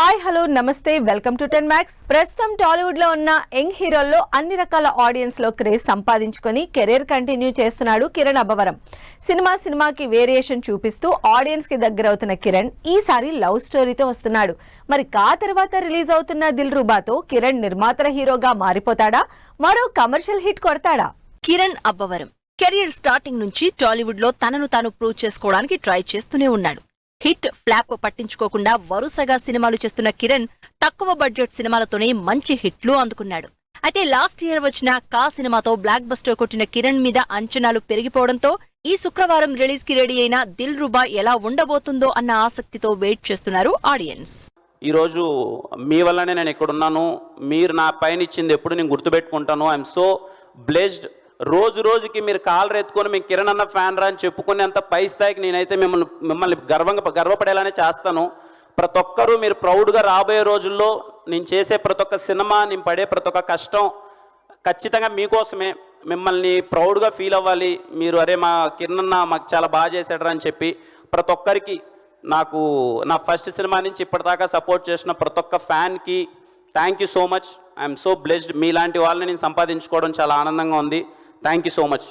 Hi hello నమస్తే welcome to 10 Max. ప్రస్తుతం టాలీవుడ్ లో ఉన్న యంగ్ హీరోల్లో అన్ని రకాల ఆడియన్స్ లో క్రేజ్ సంపాదించుకొని కెరీర్ కంటిన్యూ చేస్తున్నాడు కిరణ్ అబ్బవరం. సినిమాకి వేరియేషన్ చూపిస్తూ ఆడియన్స్ కి దగ్గరవుతున్న కిరణ్ ఈసారి లవ్ స్టోరీతో వస్తున్నాడు. మరి కా తర్వాత రిలీజ్ అవుతున్న దిల్ రూబాతో కిరణ్ నిర్మాతల హీరోగా మారిపోతాడా, మరో కమర్షియల్ హిట్ కొడతాడా? కిరణ్ అబ్బవరం కెరీర్ స్టార్టింగ్ నుంచి టాలీవుడ్ లో తనను తాను ప్రూవ్ చేసుకోవడానికి ట్రై చేస్తూనే ఉన్నాడు. హిట్ ఫ్లాప్ పట్టించుకోకుండా వరుసగా సినిమాలు చేస్తున్న కిరణ్ తక్కువ బడ్జెట్ సినిమాలతోనే మంచి హిట్లు అందుకున్నాడు. అయితే లాస్ట్ ఇయర్ వచ్చిన కా సినిమాతో బ్లాక్ బస్టర్ కొట్టిన కిరణ్ మీద అంచనాలు పెరిగిపోవడంతో ఈ శుక్రవారం రిలీజ్ కి రెడీ అయిన దిల్ రుబా ఎలా ఉండబోతుందో అన్న ఆసక్తితో వెయిట్ చేస్తున్నారు ఆడియన్స్. ఈరోజు మీ వల్లనే నేను ఎక్కడున్నాను, మీరు నా పైన ఇచ్చింది ఎప్పుడు నేను గుర్తుపెట్టుకుంటాను. I'm so blessed. రోజుకి మీరు కాలర్ ఎత్తుకొని మేము కిరణ్ అన్న ఫ్యాన్ రా అని చెప్పుకునేంత పై స్థాయికి నేనైతే మిమ్మల్ని గర్వపడేలానే చేస్తాను. ప్రతి ఒక్కరూ మీరు ప్రౌడ్గా రాబోయే రోజుల్లో నేను చేసే ప్రతి ఒక్క సినిమా, నేను పడే ప్రతి ఒక్క కష్టం ఖచ్చితంగా మీకోసమే. మిమ్మల్ని ప్రౌడ్గా ఫీల్ అవ్వాలి. మీరు అరే మా కిరణ్ అన్న మాకు చాలా బాగా చేశాడరా అని చెప్పి ప్రతి ఒక్కరికి, నాకు నా ఫస్ట్ సినిమా నుంచి ఇప్పటిదాకా సపోర్ట్ చేసిన ప్రతి ఒక్క ఫ్యాన్కి thank you so much. I'm so blessed. మీలాంటి వాళ్ళని నేను సంపాదించుకోవడం చాలా ఆనందంగా ఉంది. Thank you so much.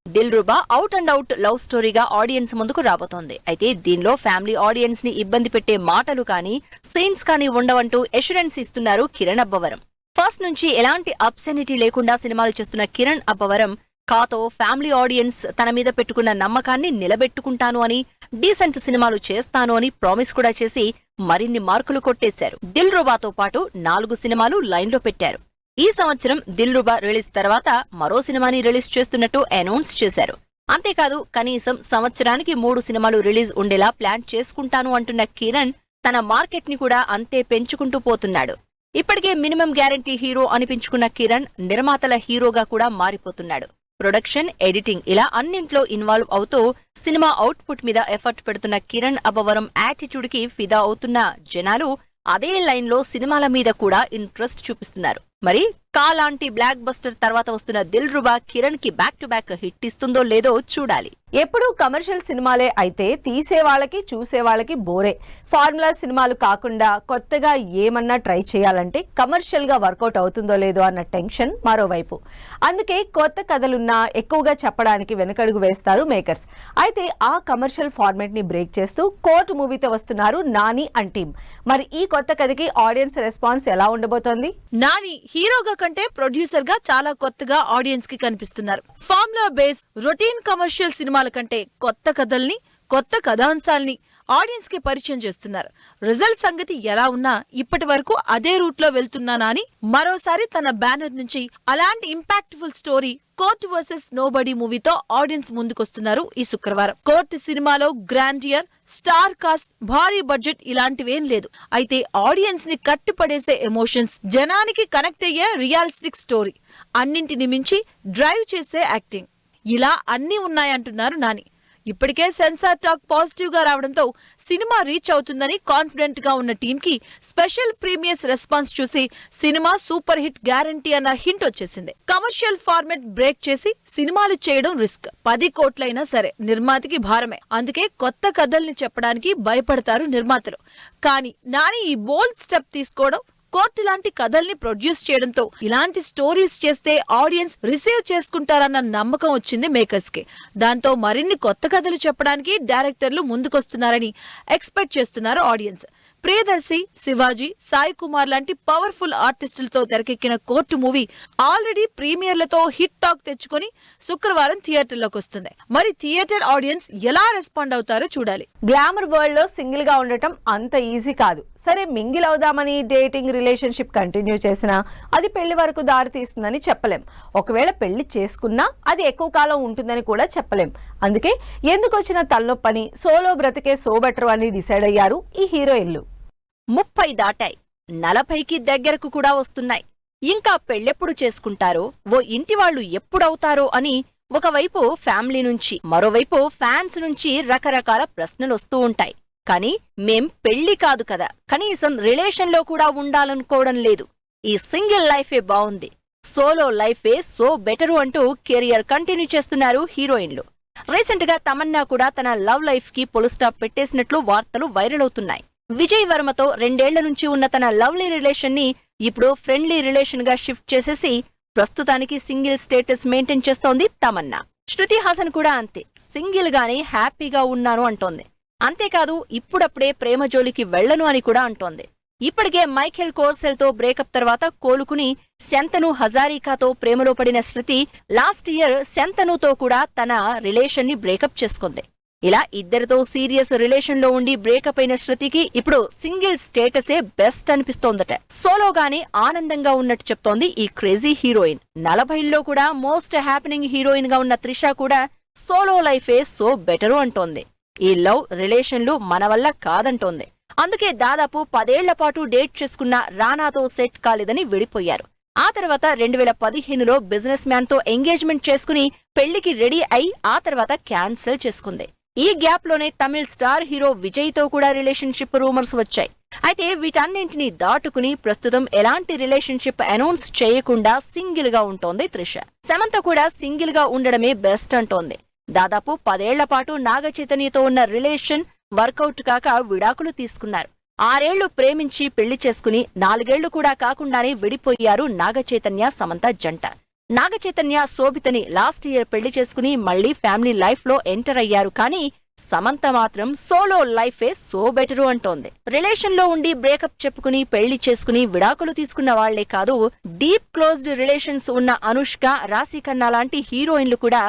Dil Ruba out and out love స్టోరీగా ఆడియన్స్ ముందుకు రాబోతోంది. అయితే దీనిలో ఫ్యామిలీ ఆడియన్స్ ని ఇబ్బంది పెట్టే మాటలు కానీ సీన్స్ కానీ ఉండవంటూ ఎష్యూరెన్స్ ఇస్తున్నారు కిరణ్ అబ్బవరం. ఫస్ట్ నుంచి ఎలాంటి అబ్సెనిటీ లేకుండా సినిమాలు చేస్తున్న కిరణ్ అబ్బవరం కాతో ఫ్యామిలీ ఆడియన్స్ తన మీద పెట్టుకున్న నమ్మకాన్ని నిలబెట్టుకుంటాను అని, డీసెంట్ సినిమాలు చేస్తాను అని ప్రామిస్ కూడా చేసి మరిన్ని మార్కులు కొట్టేశారు. దిల్ రూబాతో పాటు 4 సినిమాలు లైన్లో పెట్టారు. ఈ సంవత్సరం దిల్ రూబా రిలీజ్ తర్వాత మరో సినిమాని రిలీజ్ చేస్తున్నట్టు అనౌన్స్ చేశారు. అంతేకాదు కనీసం సంవత్సరానికి 3 సినిమాలు రిలీజ్ ఉండేలా ప్లాన్ చేసుకుంటాను అంటున్న కిరణ్ తన మార్కెట్ ని కూడా అంతే పెంచుకుంటూ పోతున్నాడు. ఇప్పటికే మినిమం గ్యారంటీ హీరో అనిపించుకున్న కిరణ్ నిర్మాతల హీరోగా కూడా మారిపోతున్నాడు. ప్రొడక్షన్, ఎడిటింగ్ ఇలా అన్నింట్లో ఇన్వాల్వ్ అవుతూ సినిమా అవుట్పుట్ మీద ఎఫర్ట్ పెడుతున్న కిరణ్ అబ్బవరం యాటిట్యూడ్ కి ఫిదా అవుతున్న జనాలు అదే లైన్ లో సినిమాల మీద కూడా ఇంట్రెస్ట్ చూపిస్తున్నారు. మరి కా లాంటి బ్లాక్ బస్టర్ తర్వాత వస్తున్న దిల్ రుబా కిరణ్ కి బ్యాక్ టు బ్యాక్ హిట్ ఇస్తుందో లేదో చూడాలి. ఎప్పుడూ కమర్షియల్ సినిమాలే అయితే తీసే వాళ్ళకి చూసే వాళ్ళకి బోరే. ఫార్ములా సినిమాలు కాకుండా కొత్తగా ఏమన్నా ట్రై చేయాలంటే కమర్షియల్ గా వర్కౌట్ అవుతుందో లేదో అన్న టెన్షన్ మరోవైపు. అందుకే కొత్త కథలున్నా ఎక్కువగా చెప్పడానికి వెనకడుగు వేస్తారు మేకర్స్. అయితే ఆ కమర్షియల్ ఫార్మాట్ ని బ్రేక్ చేస్తూ కోర్టు మూవీతో వస్తున్నారు నాని అండ్ టీమ్. మరి ఈ కొత్త కథకి ఆడియన్స్ రెస్పాన్స్ ఎలా ఉండబోతోంది? నాని హీరోగా కంటే ప్రొడ్యూసర్ గా చాలా కొత్తగా ఆడియన్స్ కి కనిపిస్తున్నారు. ఫార్ములా బేస్ రొటీన్ కమర్షియల్ సినిమాల కంటే కొత్త కథల్ని, కొత్త కథాంశాల్ని ఆడియన్స్ కి పరిచయం చేస్తున్నారు. రిజల్ట్ సంగతి ఎలా ఉన్నా ఇప్పటి వరకు అదే రూట్ లో వెళ్తున్నా నాని మరోసారి తన బ్యానర్ నుంచి అలాంటి impactful story court versus nobody మూవీతో ఆడియన్స్ ముందుకొస్తున్నారు ఈ శుక్రవారం. కోర్ట్ సినిమాలో గ్రాండియర్, స్టార్ కాస్ట్, భారీ బడ్జెట్ ఇలాంటివేం లేదు. అయితే ఆడియన్స్ ని కట్టిపడేసే ఎమోషన్స్, జనానికి కనెక్ట్ అయ్యే రియలిస్టిక్ స్టోరీ, అన్నింటిని మించి డ్రైవ్ చేసే యాక్టింగ్, ఇలా అన్నీ ఉన్నాయంటున్నారు నాని. ఇప్పటికే సెన్సార్ టాక్ పాజిటివ్ గా రావడంతో సినిమా రీచ్ అవుతుందని కాన్ఫిడెంట్ గా ఉన్న టీమ్ కి స్పెషల్ ప్రీమియర్స్ రెస్పాన్స్ చూసి సినిమా సూపర్ హిట్ గ్యారంటీ అన్న హింట్ వచ్చేసింది. కమర్షియల్ ఫార్మాట్ బ్రేక్ చేసి సినిమాలు చేయడం రిస్క్. 10 కోట్లైనా సరే నిర్మాతకి భారమే. అందుకే కొత్త కథల్ని చెప్పడానికి భయపడతారు నిర్మాతలు. కానీ నాని ఈ బోల్డ్ స్టెప్ తీసుకోవడం, కోర్టు లాంటి కథల్ని ప్రొడ్యూస్ చేయడంతో ఇలాంటి స్టోరీస్ చేస్తే ఆడియన్స్ రిసీవ్ చేసుకుంటారన్న నమ్మకం వచ్చింది మేకర్స్ కి. దాంతో మరిన్ని కొత్త కథలు చెప్పడానికి డైరెక్టర్లు ముందుకొస్తున్నారని ఎక్స్పెక్ట్ చేస్తున్నారు ఆడియన్స్. ప్రియదర్శి, శివాజీ, సాయి కుమార్ లాంటి పవర్ఫుల్ ఆర్టిస్టులతో తెరకెక్కిన కోర్టు మూవీ ఆల్రెడీ ప్రీమియర్లతో హిట్ టాక్ తెచ్చుకొని శుక్రవారం థియేటర్లోకి వస్తుంది. మరి థియేటర్ ఆడియన్స్ ఎలా రెస్పాండ్ అవుతారో చూడాలి. గ్లామర్ వరల్డ్ లో సింగిల్ గా ఉండటం అంత ఈజీ కాదు. సరే మింగిల్ అవుదామని డేటింగ్ రిలేషన్షిప్ కంటిన్యూ చేసినా అది పెళ్లి వరకు దారి తీస్తుందని చెప్పలేం. ఒకవేళ పెళ్లి చేసుకున్నా అది ఎక్కువ కాలం ఉంటుందని కూడా చెప్పలేం. అందుకే ఎందుకు వచ్చిన తలనొప్పని సోలో బ్రతికే సో బెటర్ అని డిసైడ్ అయ్యారు ఈ హీరోయిన్లు. 30 దాటాయి, 40కి దగ్గరకు కూడా వస్తున్నాయి. ఇంకా పెళ్ళెప్పుడు చేసుకుంటారో, ఓ ఇంటి వాళ్ళు ఎప్పుడవుతారో అని ఒకవైపు ఫ్యామిలీ నుంచి, మరోవైపు ఫ్యాన్స్ నుంచి రకరకాల ప్రశ్నలొస్తూ ఉంటాయి. కానీ మేం పెళ్లి కాదు కదా, కనీసం రిలేషన్లో కూడా ఉండాలనుకోవడం లేదు. ఈ సింగిల్ లైఫే బావుంది, సోలో లైఫే సో బెటరు అంటూ కెరియర్ కంటిన్యూ చేస్తున్నారు హీరోయిన్లు. రీసెంట్ గా తమన్నా కూడా తన లవ్ లైఫ్ కి ఫుల్ స్టాప్ పెట్టేసినట్లు వార్తలు వైరల్ అవుతున్నాయి. విజయ్ వర్మతో 2 ఏళ్ల నుంచి ఉన్న తన లవ్లీ రిలేషన్ ని ఇప్పుడు ఫ్రెండ్లీ రిలేషన్ గా షిఫ్ట్ చేసేసి ప్రస్తుతానికి సింగిల్ స్టేటస్ మెయింటైన్ చేస్తోంది తమన్నా. శృతి హాసన్ కూడా అంతే, సింగిల్ గానే హ్యాపీగా ఉన్నాను అంటోంది. అంతేకాదు ఇప్పుడప్పుడే ప్రేమ జోలికి వెళ్లను అని కూడా అంటోంది. ఇప్పటికే మైఖేల్ కోర్సెల్ తో బ్రేకప్ తర్వాత కోలుకుని శంతను హజారికాతో ప్రేమలో పడిన శృతి లాస్ట్ ఇయర్ శంతనుతో కూడా తన రిలేషన్ ని బ్రేకప్ చేసుకుంది. ఇలా ఇద్దరితో సీరియస్ రిలేషన్ లో ఉండి బ్రేకప్ అయిన శృతికి ఇప్పుడు సింగిల్ స్టేటసే బెస్ట్ అనిపిస్తోందట. సోలోగానే ఆనందంగా ఉన్నట్టు చెప్తోంది ఈ క్రేజీ హీరోయిన్. 40లో కూడా మోస్ట్ హ్యాపెనింగ్ హీరోయిన్ గా ఉన్న త్రిష కూడా సోలో లైఫే సో బెటరు అంటోంది. ఈ లవ్ రిలేషన్లు మన వల్ల కాదంటోంది. అందుకే దాదాపు 10 ఏళ్ల పాటు డేట్ చేసుకున్న రానాతో సెట్ కాలేదని విడిపోయారు. ఆ తర్వాత 2015లో బిజినెస్ మ్యాన్ తో ఎంగేజ్మెంట్ చేసుకుని పెళ్లికి రెడీ అయి ఆ తర్వాత క్యాన్సిల్ చేసుకుంది. ఈ గ్యాప్ లోనే తమిళ్ స్టార్ హీరో విజయ్ తో కూడా రిలేషన్షిప్ రూమర్స్ వచ్చాయి. అయితే వీటన్నింటినీ దాటుకుని ప్రస్తుతం ఎలాంటి రిలేషన్షిప్ అనౌన్స్ చేయకుండా సింగిల్ గా ఉంటోంది త్రిష. సమంత కూడా సింగిల్ గా ఉండడమే బెస్ట్ అంటోంది. దాదాపు 10 ఏళ్ల పాటు నాగ చైతన్యతో ఉన్న రిలేషన్ వర్కౌట్ కాక విడాకులు తీసుకున్నారు. 6 ఏళ్లు ప్రేమించి పెళ్లి చేసుకుని 4 ఏళ్లు కూడా కాకుండానే విడిపోయారు నాగ చైతన్య సమంత జంట. నాగ చైతన్య శోభితని లాస్ట్ ఇయర్ పెళ్లి చేసుకుని మళ్లీ ఫ్యామిలీ లైఫ్ లో ఎంటర్ అయ్యారు. కానీ సమంత మాత్రం సోలో లైఫే సో బెటరు అంటోంది. రిలేషన్ లో ఉండి బ్రేకప్ చెప్పుకుని పెళ్లి చేసుకుని విడాకులు తీసుకున్న వాళ్లే కాదు, డీప్ క్లోజ్డ్ రిలేషన్స్ ఉన్న అనుష్క, రాశి ఖన్నా లాంటి హీరోయిన్లు కూడా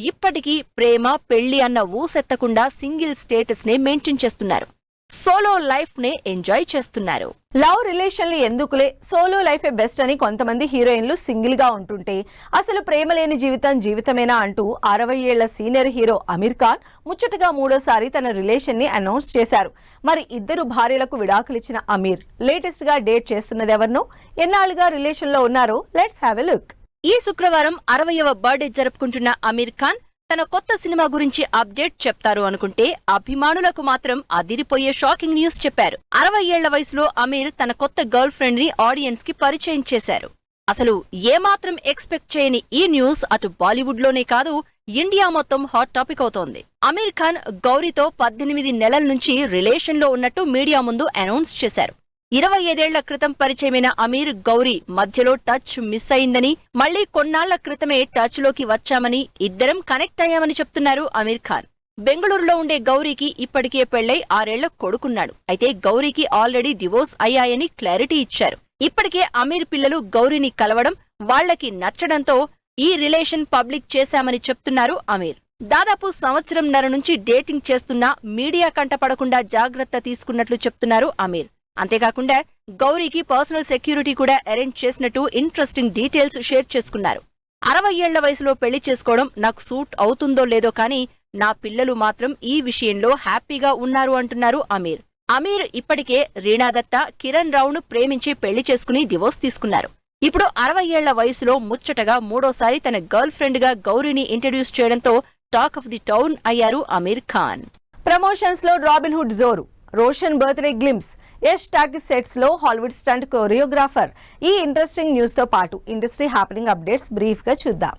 ఇప్పటికీ ప్రేమ పెళ్లి అన్న ఊసెత్తకుండా సింగిల్ స్టేటస్ నే మెయింటైన్ చేస్తున్నారు. సోలో లైఫ్ నే ఎంజాయ్ చేస్తున్నారు. లవ్ రిలేషన్లు ఎందుకులే, సోలో లైఫే బెస్ట్ అని కొంతమంది హీరోయిన్లు సింగిల్ గా ఉంటుంటే అసలు ప్రేమ లేని జీవితం జీవితమేనా అంటూ 60 ఏళ్ల సీనియర్ హీరో అమీర్ ఖాన్ ముచ్చటగా 3వ సారి తన రిలేషన్ ని అనౌన్స్ చేశారు. మరి ఇద్దరు భార్యలకు విడాకులిచ్చిన అమీర్ లేటెస్ట్ గా డేట్ చేస్తున్నదెవరినో, ఎన్నాళ్లుగా రిలేషన్ లో ఉన్నారో లెట్స్ హ్యావ్ ఎ లుక్. ఈ శుక్రవారం 60వ బర్త్డే జరుపుకుంటున్న అమీర్ ఖాన్ తన కొత్త సినిమా గురించి అప్డేట్ చెప్తారు అనుకుంటే అభిమానులకు మాత్రం అదిరిపోయే షాకింగ్ న్యూస్ చెప్పారు. 60 ఏళ్ల వయసులో అమీర్ తన కొత్త గర్ల్ ఫ్రెండ్ ని ఆడియన్స్ కి పరిచయం చేశారు. అసలు ఏమాత్రం ఎక్స్పెక్ట్ చేయని ఈ న్యూస్ అటు బాలీవుడ్ లోనే కాదు ఇండియా మొత్తం హాట్ టాపిక్ అవుతోంది. అమీర్ ఖాన్ గౌరీతో 18 నెలల నుంచి రిలేషన్ లో ఉన్నట్టు మీడియా ముందు అనౌన్స్ చేశారు. 25 ఏళ్ల క్రితం పరిచయమైన అమీర్ గౌరీ మధ్యలో టచ్ మిస్ అయిందని, మళ్లీ కొన్నాళ్ల క్రితమే టచ్ లోకి వచ్చామని, ఇద్దరం కనెక్ట్ అయ్యామని చెప్తున్నారు అమీర్ ఖాన్. బెంగళూరులో ఉండే గౌరీకి ఇప్పటికే పెళ్లై 6 ఏళ్ల కొడుకున్నాడు. అయితే గౌరీకి ఆల్రెడీ డివోర్స్ అయ్యాయని క్లారిటీ ఇచ్చారు. ఇప్పటికే అమీర్ పిల్లలు గౌరీని కలవడం వాళ్లకి నచ్చడంతో ఈ రిలేషన్ పబ్లిక్ చేశామని చెప్తున్నారు అమీర్. దాదాపు సంవత్సరంన్నర నుంచి డేటింగ్ చేస్తున్నా మీడియా కంటపడకుండా జాగ్రత్త తీసుకున్నట్లు చెప్తున్నారు అమీర్. అంతేకాకుండా గౌరీకి పర్సనల్ సెక్యూరిటీ కూడా అరేంజ్ చేసినట్టు ఇంట్రెస్టింగ్ డీటెయిల్స్ షేర్ చేసుకున్నారు. 60 ఏళ్ల వయసులో పెళ్లి చేసుకోవడం నాకు సూట్ అవుతుందో లేదో కానీ నా పిల్లలు మాత్రం ఈ విషయంలో హ్యాపీగా ఉన్నారు అంటున్నారు అమీర్. అమీర్ ఇప్పటికే రీనా దత్త, కిరణ్ రావును ప్రేమించి పెళ్లి చేసుకుని డివోర్స్ తీసుకున్నారు. ఇప్పుడు 60 ఏళ్ల వయసులో ముచ్చటగా 3వ సారి తన గర్ల్ ఫ్రెండ్ గా గౌరీని ఇంట్రడ్యూస్ చేయడంతో టాక్ ఆఫ్ ది టౌన్ అయ్యారు అమీర్ ఖాన్. ప్రమోషన్స్ లో రాబిన్ హుడ్ జోరు, Roshan birthday glimpse, Yash talkies sets లో హాలీవుడ్ స్టంట్ కొరియోగ్రాఫర్. ఈ ఇంట్రెస్టింగ్ న్యూస్ తో పాటు ఇండస్ట్రీ హ్యాపెనింగ్ అప్డేట్స్ బ్రీఫ్ గా చూద్దాం.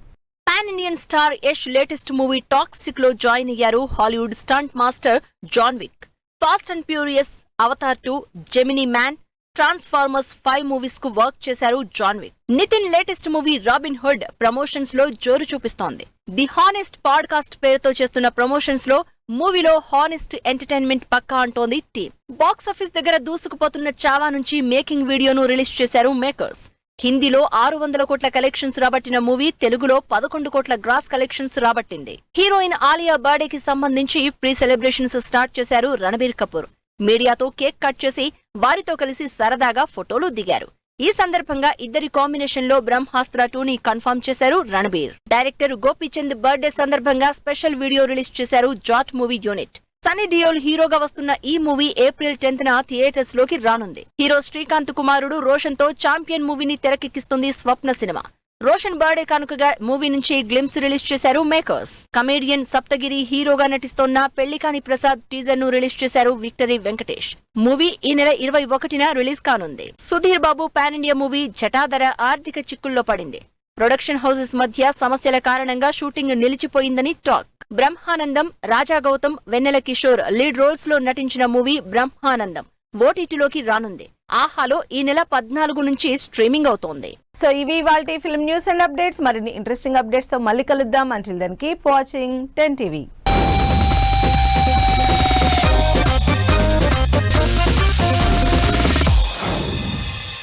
Pan Indian star Yash latest movie Toxic లో జాయిన్ అయ్యారు Hollywood stunt master John Wick. Fast and Furious, Avatar 2, Gemini Man, Transformers 5 movies కు work చేశారు జాన్ విక్. Nitin latest movie Robin Hood promotions లో జోరు చూపిస్తోంది. ది హానెస్ట్ పాడ్కాస్ట్ పేరుతో చేస్తున్న ప్రమోషన్స్ లో మూవీలో హానెస్ట్ ఎంటర్టైన్మెంట్ పక్కా అంటోంది టీమ్. బాక్సాఫీస్ దగ్గర దూసుకుపోతున్న చావా నుంచి మేకింగ్ వీడియోను రిలీజ్ చేశారు మేకర్స్. హిందీలో 600 కోట్ల కలెక్షన్స్ రాబట్టిన మూవీ తెలుగులో 11 కోట్ల గ్రాస్ కలెక్షన్స్ రాబట్టింది. హీరోయిన్ ఆలియా బర్త్డేకి సంబంధించి ప్రీ సెలబ్రేషన్స్ స్టార్ట్ చేశారు రణబీర్ కపూర్. మీడియాతో కేక్ కట్ చేసి వారితో కలిసి సరదాగా ఫోటోలు దిగారు. ఈ సందర్భంగా ఇద్దరి కాంబినేషన్ లో బ్రహ్మాస్త్ర 2ని కన్ఫర్మ్ చేశారు రణబీర్. డైరెక్టర్ గోపీచంద్ బర్త్డే సందర్భంగా స్పెషల్ వీడియో రిలీజ్ చేశారు జాట్ మూవీ యూనిట్. సన్నీ డియోల్ హీరోగా వస్తున్న ఈ మూవీ ఏప్రిల్ 10న థియేటర్స్ లోకి రానుంది. హీరో శ్రీకాంత్ కుమారుడు రోషన్ తో ఛాంపియన్ మూవీని తెరకెక్కిస్తుంది స్వప్న సినిమా. రోషన్ బర్త్డే కానుకగా మూవీ నుంచి గ్లింప్స్ రిలీజ్ చేశారు మేకర్స్. కమేడియన్ సప్తగిరి హీరోగా నటిస్తోన్న పెళ్లికాని ప్రసాద్ టీజర్ ను రిలీజ్ చేశారు విక్టరీ వెంకటేష్. మూవీ ఈ నెల 21న రిలీజ్ కానుంది. Sudheer Babu pan India movie Jatadhara ఆర్థిక చిక్కుల్లో పడింది. ప్రొడక్షన్ హౌసెస్ మధ్య సమస్యల కారణంగా షూటింగ్ నిలిచిపోయిందని టాక్. బ్రహ్మానందం, రాజా గౌతమ్, వెన్నెల కిషోర్ లీడ్ రోల్స్ లో నటించిన మూవీ బ్రహ్మానందం ఓటీటీలోకి రానుంది. ఆహాలో ఈ నెల 14 నుంచి స్ట్రీమింగ్ అవుతోంది. సో ఇవి ఇవాల్టి ఫిల్మ్ న్యూస్ అండ్ అప్డేట్స్. మరిన్ని ఇంట్రెస్టింగ్ అప్డేట్స్ తో మళ్ళీ కలుద్దాం. Until then keep watching 10 TV.